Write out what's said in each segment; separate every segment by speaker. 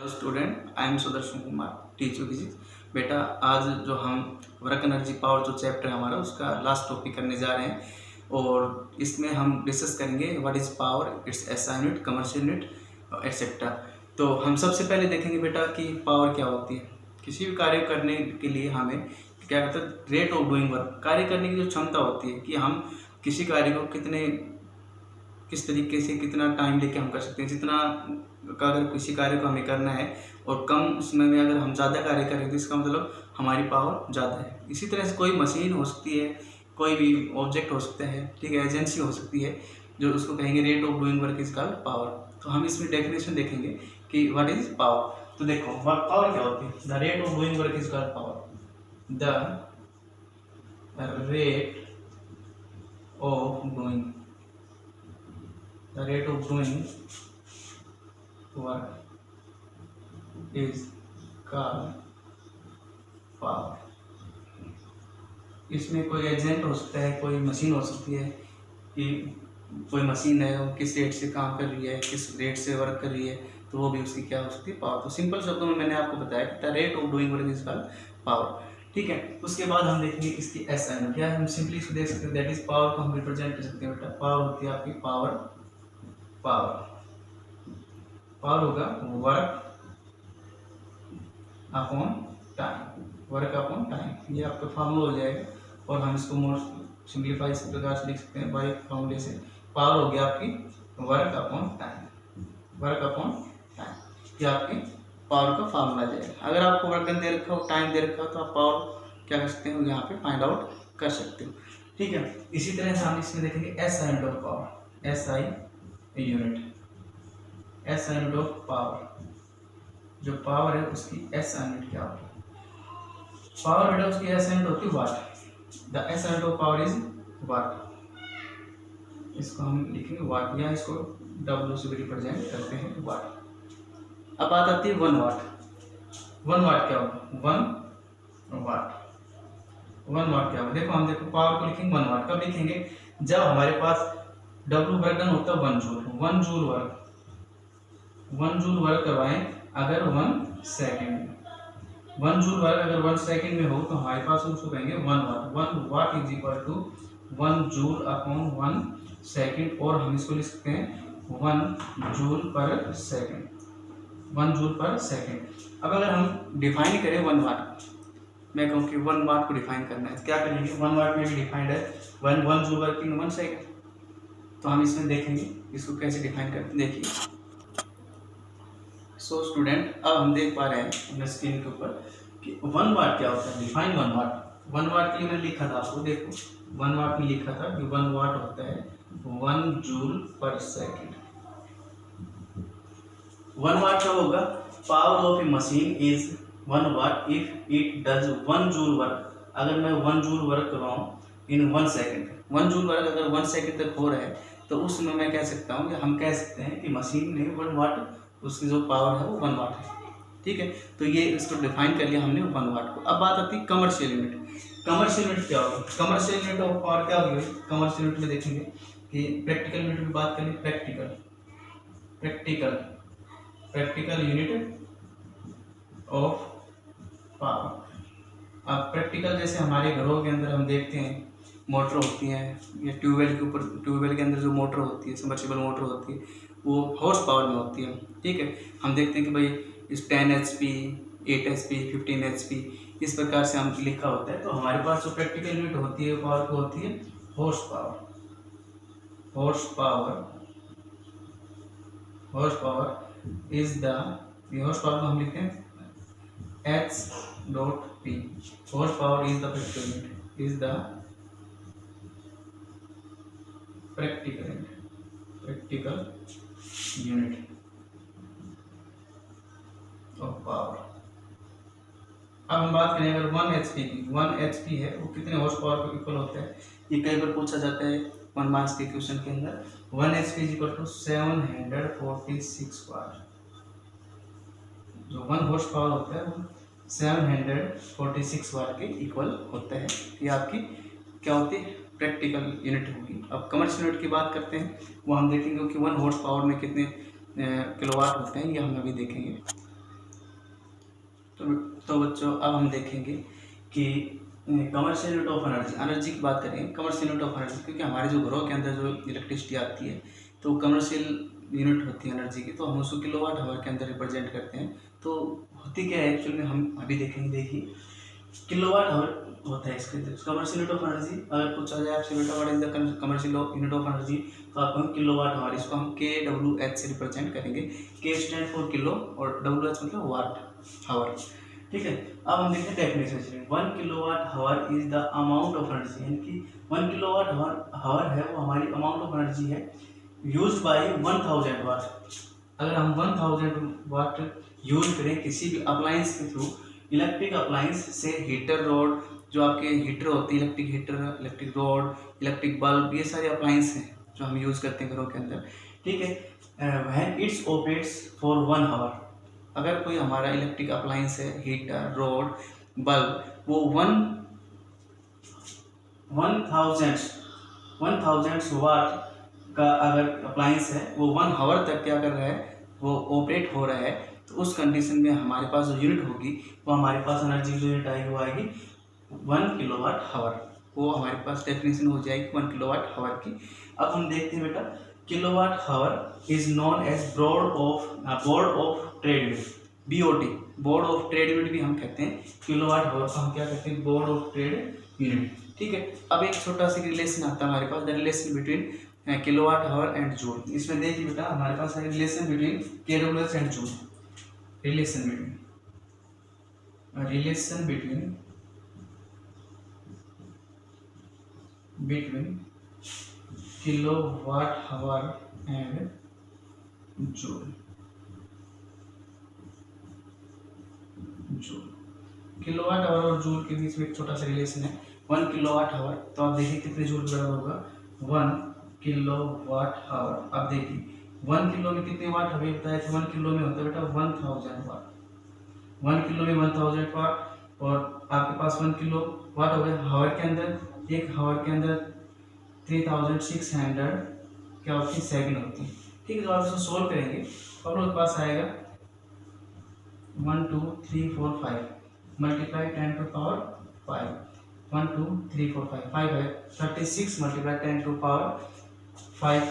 Speaker 1: Student, I am Sudarshan Kumar, teacher physics. बेटा, आज जो हम वर्क एनर्जी पावर जो चैप्टर है हमारा, उसका लास्ट टॉपिक करने जा रहे हैं और इसमें हम डिस्कस करेंगे what is power, it's SI unit, commercial unit etcetera. तो हम सबसे पहले देखेंगे बेटा कि पावर क्या होती है। किसी भी कार्य करने के लिए हमें क्या कहते हैं, रेट ऑफ डूइंग वर्क, कार्य करने की जो क्षमता होती है कि हम किसी कार्य को किस तरीके से कितना टाइम लेके हम कर सकते हैं। जितना का अगर किसी कार्य को हमें करना है और कम समय में अगर हम ज़्यादा कार्य करें तो इसका मतलब हमारी पावर ज़्यादा है। इसी तरह से कोई मशीन हो सकती है, कोई भी ऑब्जेक्ट हो सकता है, ठीक है, एजेंसी हो सकती है, जो उसको कहेंगे rate of doing work is called power. तो हम इसमें डेफिनेशन देखेंगे कि व्हाट इज पावर। तो देखो पावर क्या होती है। The rate of doing work is called power. The rate of doing work is called power। इसमें कोई एजेंट हो सकता है, कोई मशीन हो सकती है कि कोई मशीन है वो किस रेट से काम कर रही है, किस रेट से वर्क कर रही है, तो वो भी उसकी क्या हो सकती है, पावर। तो सिंपल शब्दों में मैंने आपको बताया कि the rate of doing work is called power. ठीक है, उसके बाद हम देखेंगे इसकी एसआई यूनिट। या हम सिंपली इसको देख सकते हैं, दैट इज पावर को हम रिप्रेजेंट कर सकते हैं बेटा। पावर होती है आपकी पावर होगा वर्क अपॉन टाइम, ये आपका फॉर्मूला हो जाएगा और हम इसको मोर सिंप्लीफाई इस प्रकार से लिख सकते हैं बाय फॉर्मूले से। पावर हो गया आपकी वर्क अपॉन टाइम, ये आपकी पावर का फॉर्मूला जाएगा। अगर आपको वर्क डन दे रखा हो, टाइम दे रखा हो, तो आप पावर क्या कर सकते हो, यहाँ पे फाइंड आउट कर सकते हो। ठीक है, इसी तरह से हम इसमें देखेंगे SI unit of power. SI unit of power, जो पावर है उसकी एसआई यूनिट क्या होगी। पावर बेटा उसकी एसआई यूनिट होती है watt. The SI unit of power is watt. इसको हम लिखेंगे वाट, या इसको डब्ल्यू से भी रिप्रेजेंट करते हैं वाट। अब बात आती है 1 वाट। 1 वाट क्या होगा, 1 वाट क्या होगा। देखो हम पावर को लिखेंगे 1 वाट। कब लिखेंगे, जब हमारे पास डब्ल्यू वर्क डन होता है 1 जूल वर्क करवाएं अगर 1 सेकेंड में। 1 जूल वर्क अगर 1 सेकेंड में हो तो हमारे पास उसको कहेंगे 1 watt. 1 watt is equal to 1 joule upon 1 second, और हम इसको लिख सकते हैं 1 जूल पर सेकेंड। अब अगर हम डिफाइन करें 1 वाट, मैं कहूँ कि 1 वाट को डिफाइन करना है, क्या करेंगे, 1 वाट में भी डिफाइंड है 1 जूल वर्किंग 1 सेकेंड। तो हम इसमें देखेंगे इसको कैसे डिफाइन करते हैं। देखिए सो स्टूडेंट, अब हम देख पा रहे हैं अपने स्क्रीन के ऊपर कि 1 वाट क्या होता है। Define 1 watt. 1 वाट के लिए मैंने लिखा था आपको, देखो 1 वाट में लिखा था कि 1 वाट होता है 1 जूल पर सेकेंड। 1 वाट क्या होगा, power of A machine is 1 what if it does 1 joule work. अगर मैं 1 जूल वर्क कर रहा हूँ इन 1 सेकेंड, 1 जूल वर्क अगर 1 सेकेंड तक हो रहा है, तो उस समय मैं कह सकता हूँ कि हम कह सकते हैं कि मशीन ने 1 वाट, उसकी जो पावर है वो 1 वाट है। ठीक है, तो ये इसको डिफाइन कर लिया हमने 1 वाट को। अब बात आती है कमर्शियल यूनिट। कमर्शियल यूनिट क्या होगी, कमर्शियल यूनिट ऑफ पावर क्या होगी। कमर्शियल यूनिट में देखेंगे कि प्रैक्टिकल यूनिट में बात करें, प्रैक्टिकल यूनिट ऑफ पावर। अब प्रैक्टिकल जैसे हमारे घरों के अंदर हम देखते हैं मोटर होती हैं, या ट्यूबवेल के अंदर जो मोटर होती है, सबमर्सिबल मोटर होती है, वो हॉर्स पावर में होती है। ठीक है, हम देखते हैं कि भाई इस 10 HP, 8 HP, 15 HP, इस प्रकार से हम लिखा होता है। तो हमारे पास जो प्रैक्टिकल यूनिट होती है पावर को होती है horse power is the, horse power को हम लिखते हैं H.P। Horse power is the practical unit of power. अब हम बात करें अगर 1 HP की, 1 HP है वो कितने हॉर्स पावर को इक्वल होता है, ये कई बार पूछा जाता है 1 मार्क्स के क्वेश्चन के अंदर। 1 HP इज इक्वल टू 746 वाट। जो 1 हॉर्स पावर होता है वो 746 वाट के इक्वल होता है। ये आपकी क्या होती है, प्रैक्टिकल यूनिट होगी। अब कमर्शियल यूनिट की बात करते हैं, वो हम देखेंगे कि 1 हॉर्स पावर में कितने किलोवाट होते हैं, ये हम अभी देखेंगे। तो बच्चों अब हम देखेंगे कि कमर्शियल यूनिट ऑफ एनर्जी की बात करें, कमर्शियल यूनिट ऑफ एनर्जी, क्योंकि हमारे जो घरों के अंदर जो इलेक्ट्रिसिटी आती है तो कमर्शियल यूनिट होती है एनर्जी की, तो हम उसको किलोवाट आवर के अंदर रिप्रेजेंट करते हैं। तो होती क्या है एक्चुअल में, हम अभी देखेंगे। देखिए किलोवाट आवर होता है इसके अंदर कमर्शियल यूनिट ऑफ एनर्जी। अगर पूछा जाए आपसे बेटा what is the commercial unit of energy, तो आपको हम किलोवाट आवर, इसको हम KWH से रिप्रेजेंट करेंगे। K स्टैंड फॉर किलो और WH मतलब वाट आवर। ठीक है, अब हम देखते हैं definition. 1 kilowatt hour is the amount of energy, यानी कि 1 किलोवाट आवर है वो हमारी अमाउंट ऑफ एनर्जी है यूज्ड बाय 1000 वाट। अगर हम 1000 वाट यूज करें किसी भी अप्लायंस के थ्रू, इलेक्ट्रिक अप्लायंस से हीटर रोड, जो आपके हीटर होती है, electric heater, electric road, electric bulb, ये सारे अप्लायंस हैं जो हम यूज़ करते हैं घरों के अंदर। ठीक है, when it's operates for 1 hour, अगर कोई हमारा इलेक्ट्रिक अप्लायंस है, हीटर, रोड, बल्ब, वो 1000 वाट का अगर अप्लायंस है, वो 1 आवर तक क्या कर रहा है, वो ऑपरेट हो रहा है, तो उस कंडीशन में हमारे पास जो यूनिट होगी, वो हमारे पास एनर्जी जो यूनिट आएगी वो आएगी 1 किलोवाट आवर। वो हमारे पास डेफिनेशन हो जाएगी 1 किलोवाट आवर की। अब हम देखते हैं बेटा, kilowatt hour is known as board of trade unit, BOT, board of trade unit भी हम कहते हैं। किलोवाट आवर को हम क्या कहते हैं, बोर्ड ऑफ ट्रेड यूनिट। ठीक है, अब एक छोटा सा रिलेशन आता है हमारे पास, the relation between kilowatt hour and joule. इसमें देखिए बेटा हमारे पास है relation between KWH and joule. Relation between kilowatt hour and joule. Kilowatt hour और जूल के बीच में एक छोटा सा रिलेशन है। 1 किलोवाट आवर, तो आप देखिए कितने जूल बराबर होगा, 1 किलोवाट आवर। आप देखिए 1 किलो में कितने वाट हमें बताया था, 1 किलो में होता है बेटा 1000 वाट। 1 किलो में 1000 वाट, और आपके पास 1 किलो वाट हो गया। हावर के अंदर, एक हावर के अंदर 3600 क्या होती है, सेकंड होती है। ठीक है, तो आप इसको सोल्व करेंगे तो आप लोग के पास आएगा 1 2 3 4 5 मल्टीप्लाई 10 टू पावर 5, 1 2 3 4 5 है, 36 मल्टीप्लाई 10 टू पावर 5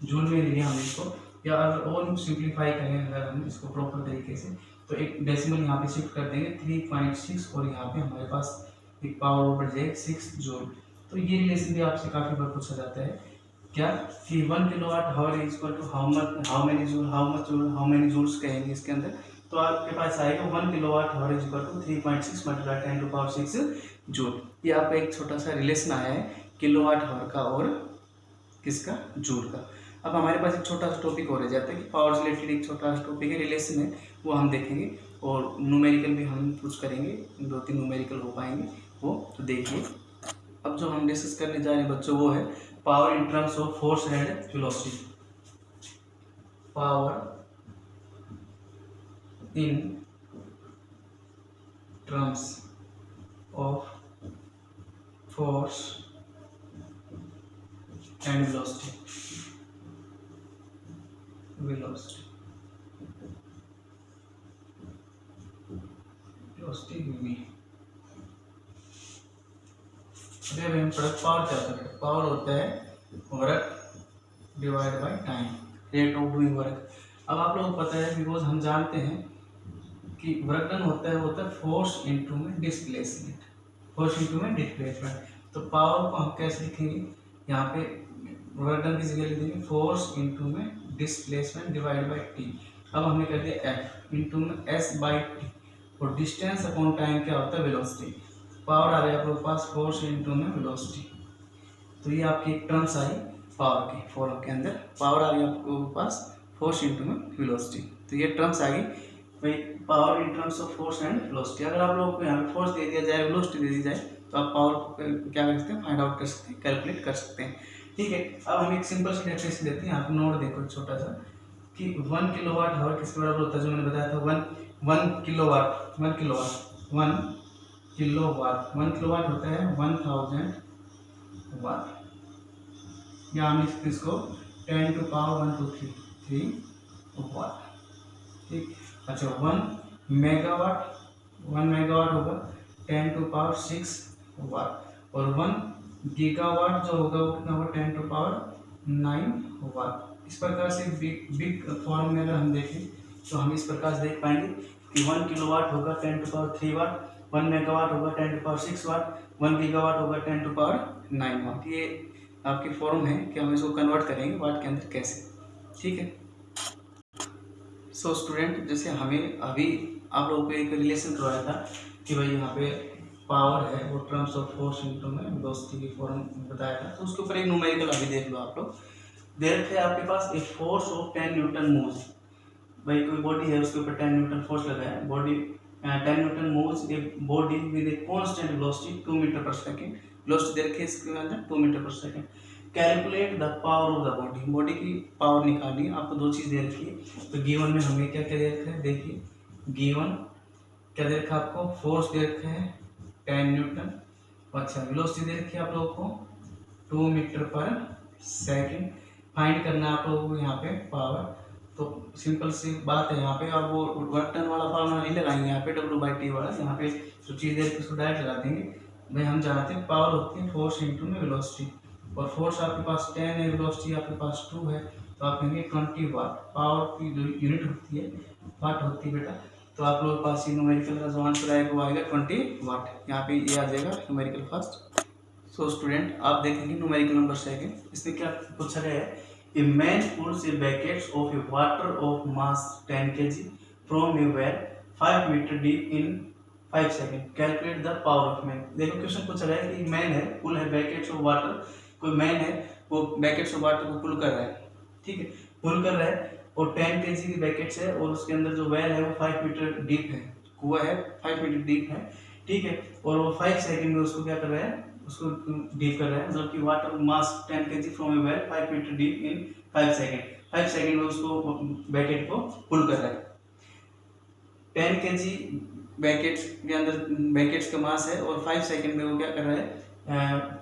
Speaker 1: जूल में लिया हमने इसको। या अगर और सिंप्लीफाई करें, अगर हम इसको प्रॉपर तरीके से, तो एक डेसिमल यहाँ पे शिफ्ट कर देंगे 3.6, और यहाँ पे हमारे पास एक पावर बढ़ जाएगी 6 जूल। तो ये रिलेशन भी आपसे काफ़ी बार पूछा जाता है, क्या कि 1 kilowatt hour is equal to how many joules कहेंगे इसके अंदर, तो आपके पास आएगा 1 kilowatt hour is equal to 3.6 multiply 10 to power 6 joule. ये आपका एक छोटा सा रिलेशन आया है किलोवाट आवर का और किसका, जूल का। अब हमारे पास एक छोटा सा टॉपिक और रह जाता है कि पावर से रिलेटेड एक छोटा सा टॉपिक है, रिलेशन है, वो हम देखेंगे, और न्यूमेरिकल भी हम कुछ करेंगे, 2-3 न्यूमेरिकल हो पाएंगे वो। तो देखिए अब जो हम डिस्कस करने जा रहे हैं बच्चों, वो है power in terms of force and velocity. Power in terms of force and velocity. अभी हम पावर क्या होता है, पावर होता है work divide by time, rate of doing work. अब आप लोगों को पता है, बिकॉज हम जानते हैं कि वर्क डन होता है फोर्स इनटू में डिस्प्लेसमेंट, तो पावर को हम कैसे लिखेंगे, यहाँ पे वर्क डन की जगह लिख देंगे फोर्स इनटू में डिस्प्लेसमेंट डिवाइड बाय टी। अब हमने कर दिया एफ इनटू में एस बाई टी, और डिस्टेंस अपॉन टाइम क्या होता है, वेलोसिटी। पावर आ गया आप लोग पास फोर्स इनटू में वेलोसिटी। तो ये आपकी एक टर्म्स आई पावर की, फॉर्म के अंदर पावर आ गई आपको पास फोर्स इनटू में वेलोसिटी। तो ये टर्म्स आ गई भाई, power in terms of force and velocity. अगर आप लोगों को यहाँ पे फोर्स दे दिया जाए, वेलोसिटी दे दी जाए, तो आप पावर को क्या कर सकते हैं, फाइंड आउट कर सकते हैं, कैलकुलेट कर सकते हैं। ठीक है, अब हम एक सिंपल सी डेफिनेशन देते हैं, यहाँ पे नोट देखो छोटा सा, कि 1 किलोवाट आवर किसके बराबर होता है, जो मैंने बताया था 1 किलोवाट होता है 1000 वाट, या हम इसको 10 टू पावर 1 2 3 वाट। ठीक, अच्छा 1 मेगावाट, 1 मेगावाट होगा 10⁶ वाट, और 1 गीगावाट जो होगा वो कितना होगा 10⁹ वाट। इस प्रकार से बिग फॉर्म में अगर हम देखें तो हम इस प्रकार से देख पाएंगे कि 1 किलोवाट होगा 10⁻³ वाट, 1 मेगावाट होगा 10⁶ वाट, 1 गीगावाट होगा 10⁹ वाट। ये आपकी फॉर्म है कि हम इसको कन्वर्ट करेंगे वाट के अंदर कैसे, ठीक है। सो स्टूडेंट, जैसे हमें अभी आप लोगों को एक रिलेशन करवाया था कि भाई यहाँ पे पावर है वो टर्म्स ऑफ फोर्स इनटू में वेलोसिटी की फॉर्म बताया था, तो उसके ऊपर एक न्यूमेरिकल अभी देख लो आप लोग। देर है आपके पास एक फोर्स ऑफ 10 न्यूटन मूव्स, भाई कोई बॉडी है उसके ऊपर 10 न्यूटन फोर्स लगा है, body 10 newton moves a body with a constant velocity 2 metre per second. Velocity देर है इसके अंदर 2 metre per second. Calculate the power of the body, body की पावर निकालनी है आपको। दो चीज़ दे रखी है, तो गिवन में हमें क्या क्या दे रखा है, देखिए गिवन क्या दे रखा है आपको, फोर्स दे रखा है 10 न्यूटन, अच्छा वेलोसिटी दे रखी है आप लोगों को 2 मीटर पर सेकंड। फाइंड करना है आप लोगों को यहाँ पे पावर, तो सिंपल सी बात है यहाँ पे। आप वो वर्क डन वाला फॉर्मूला नहीं लगाएंगे यहाँ पे, W/T वाला, यहाँ पे जो चीज़ दे रखी है उसको डायरेक्ट लगा देंगे। भाई हम जानते हैं पावर होती है फोर्स इंटू में वेलोसिटी, और फोर्स आपके पास 10 है, वेलोसिटी आपके पास 2 है, तो आप कहेंगे 20 वाट। पावर की जो यूनिट होती है वाट होती है बेटा, तो आप लोगों के पास ये न्यूमेरिकल का जो आंसर आएगा वो आएगा 20 वाट। यहाँ पे ये आ जाएगा न्यूमेरिकल फर्स्ट। सो स्टूडेंट, आप देखेंगे न्यूमेरिकल नंबर सेकंड, इसमें क्या पूछा गया है, a man pulls a buckets of a water of mass 10 kg from a well 5 metre deep in 5 second, calculate the power of man. देखो क्वेश्चन पूछा गया है कि मैन है, पुल है बकेट्स ऑफ वाटर, कोई मैन है वो बकेट्स ऑफ वाटर को पुल कर रहा है, ठीक है, पुल कर रहा है, और 10 kg की बकेट्स है, और उसके अंदर जो वेल है वो 5 मीटर डीप है, कुआं है 5 मीटर डीप है, ठीक है, और वो 5 सेकंड में उसको क्या कर रहा है, उसको डीप कर रहा है, मतलब कि water mass 10 kg from a well 5 metre deep in 5 second, 5 second में उसको बैकेट को पुल कर रहा है। 10 kg बैकेट्स के अंदर बैकेट्स का मास है, और 5 सेकंड में वो क्या कर रहा है,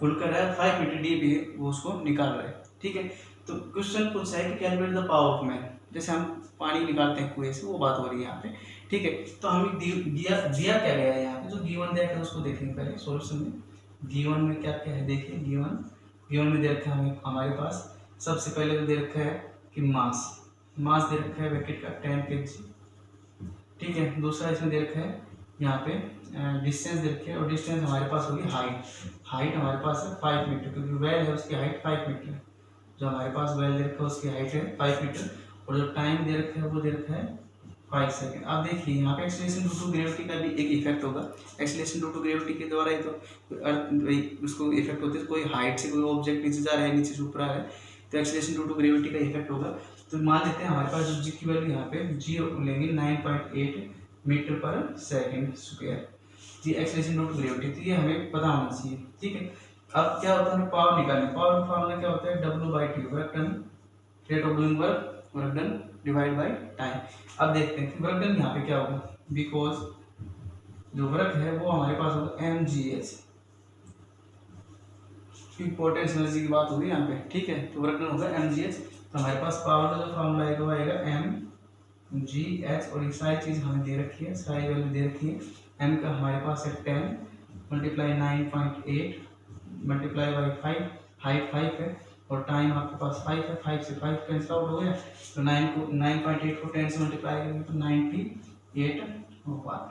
Speaker 1: पुल कर रहा है, 5 मीटर डीप है वो उसको निकाल रहा है, ठीक है। तो क्वेश्चन पूछा है कि calculate the power of man, जैसे हम पानी निकालते हैं कुएं से, वो बात हो रही है यहाँ पे, ठीक है। तो हमें दिया क्या गया है यहाँ पे, जो गिवन दिया है उसको देखेंगे पहले सॉल्यूशन में। गिवन में क्या क्या है देखिए, गिवन में दे रखा है हमें हमारे पास, सबसे पहले तो दे रखा है कि मास दे रखा है बकेट का 10 kg, ठीक है। दूसरा इसमें दे रखा है यहाँ पे डिस्टेंस दे रखी है, और डिस्टेंस हमारे पास होगी हाइट हमारे पास है 5 मीटर, क्योंकि वेल है उसकी हाइट 5 मीटर है, जो हमारे पास वेल दे रखा है उसकी हाइट है 5 मीटर, और जो टाइम दे रखा है वो दे रखा है 5 सेकंड। आप देखिए यहाँ पे एक्सीलरेशन ड्यू टू ग्रेविटी का भी एक इफेक्ट होगा, एक्सीलरेशन ड्यू टू ग्रेविटी के द्वारा ही तो अर्थ उसको इफेक्ट होती है, कोई हाइट से कोई ऑब्जेक्ट नीचे जा रहा है, नीचे से ऊपर आ रहा है, तो एक्सीलरेशन ड्यू टू ग्रेविटी का इफेक्ट होगा। तो मान लेते हैं हमारे पास जो जी की वैल्यू यहाँ पे जी लेंगे 9.8 metre per second square, g acceleration due to gravity, तो ये हमें पता होना चाहिए, ठीक है। अब क्या होता है, हमें पावर निकालनी, पावर का फार्मूला क्या होता है, W/T, work done, rate of doing work done divide by time. अब देखते हैं वर्क डन यहाँ पे क्या होगा, बिकॉज जो वर्क है वो हमारे पास होगा mgh, पोटेंशियल एनर्जी की बात होगी यहाँ पे, ठीक है। तो वर्क डन होगा mgh, तो हमारे पास पावर का जो फार्मूला आएगा वो आएगा mgh, और ये सारी चीज़ हमें दे रखी है, सारी वैल्यू दे रखी है। m का हमारे पास है 10 मल्टीप्लाई 9.8 मल्टीप्लाई बाई 5, हाइट 5 है, और टाइम आपके पास 5 है, 5 से 5 कैंसिल आउट हो गया, तो 9.8 को 10 से मल्टीप्लाई करेंगे तो 98 वाट,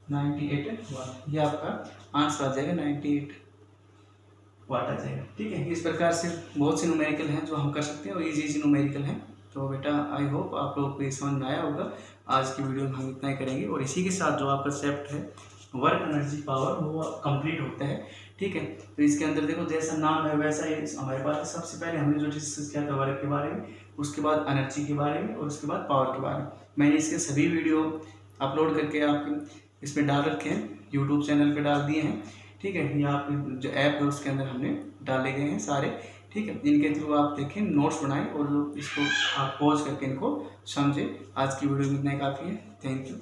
Speaker 1: 98 वाट, ये आपका आंसर आ जाएगा, 98 वाट आ जाएगा, ठीक है। इस प्रकार से बहुत से न्यूमेरिकल हैं जो हम कर सकते हैं, और इजी न्यूमेरिकल हैं। तो बेटा आई होप आप लोगों को ये समझ में आया होगा। आज की वीडियो में हम इतना ही करेंगे, और इसी के साथ जो आपका सेप्ट है वर्क एनर्जी पावर वो कंप्लीट होता है, ठीक है। तो इसके अंदर देखो जैसा नाम है वैसा ही हमारे पास सबसे पहले हमने जो डिस्कस किया था वर्क के बारे में, उसके बाद एनर्जी के बारे में, और उसके बाद पावर के बारे में। मैंने इसके सभी वीडियो अपलोड करके आपके इसमें डाल रखे हैं, यूट्यूब चैनल पे डाल दिए हैं, ठीक है। ये आप जो ऐप है उसके अंदर हमने डाले गए हैं सारे, ठीक है। इनके थ्रू आप देखें, नोट्स बनाएं, और इसको आप पॉज करके इनको समझें। आज की वीडियो में इतना ही काफ़ी है। Thank you.